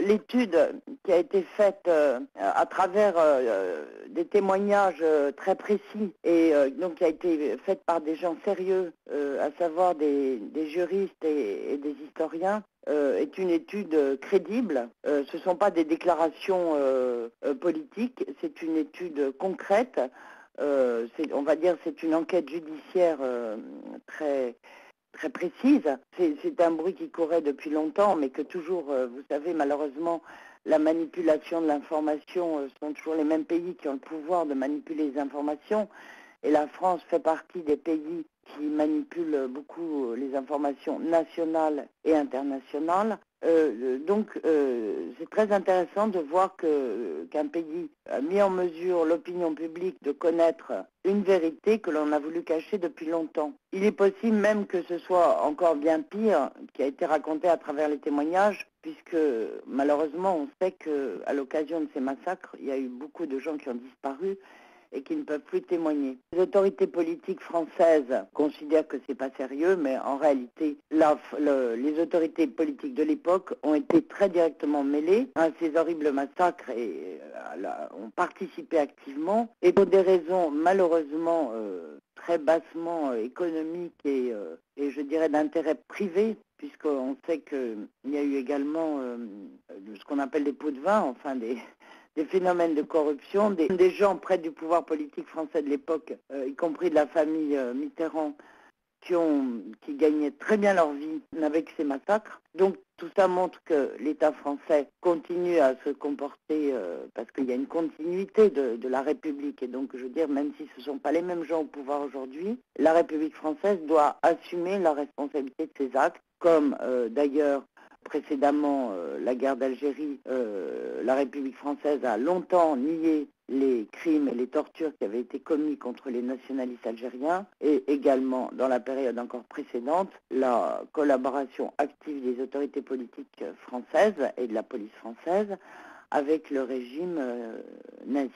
l'étude qui a été faite à travers des témoignages très précis et donc qui a été faite par des gens sérieux, à savoir des juristes et des historiens, est une étude crédible. Ce ne sont pas des déclarations politiques, c'est une étude concrète. On va dire c'est une enquête judiciaire très précise. C'est un bruit qui courait depuis longtemps, mais que toujours, vous savez, malheureusement, la manipulation de l'information sont toujours les mêmes pays qui ont le pouvoir de manipuler les informations. Et la France fait partie des pays qui manipulent beaucoup les informations nationales et internationales. C'est très intéressant de voir qu'un pays a mis en mesure l'opinion publique de connaître une vérité que l'on a voulu cacher depuis longtemps. Il est possible même que ce soit encore bien pire, qui a été raconté à travers les témoignages, puisque malheureusement on sait qu'à l'occasion de ces massacres, il y a eu beaucoup de gens qui ont disparu et qui ne peuvent plus témoigner. Les autorités politiques françaises considèrent que c'est pas sérieux, mais en réalité, les autorités politiques de l'époque ont été très directement mêlées à ces horribles massacres et ont participé activement. Et pour des raisons malheureusement très bassement économiques et je dirais d'intérêt privé, puisqu'on sait qu'il y a eu également ce qu'on appelle des pots de vin, enfin des phénomènes de corruption, des gens près du pouvoir politique français de l'époque, y compris de la famille Mitterrand, qui gagnaient très bien leur vie avec ces massacres. Donc tout ça montre que l'État français continue à se comporter, parce qu'il y a une continuité de la République. Et donc je veux dire, même si ce ne sont pas les mêmes gens au pouvoir aujourd'hui, la République française doit assumer la responsabilité de ses actes, comme d'ailleurs précédemment la guerre d'Algérie, la République française a longtemps nié les crimes et les tortures qui avaient été commis contre les nationalistes algériens, et également dans la période encore précédente, la collaboration active des autorités politiques françaises et de la police française avec le régime nazi.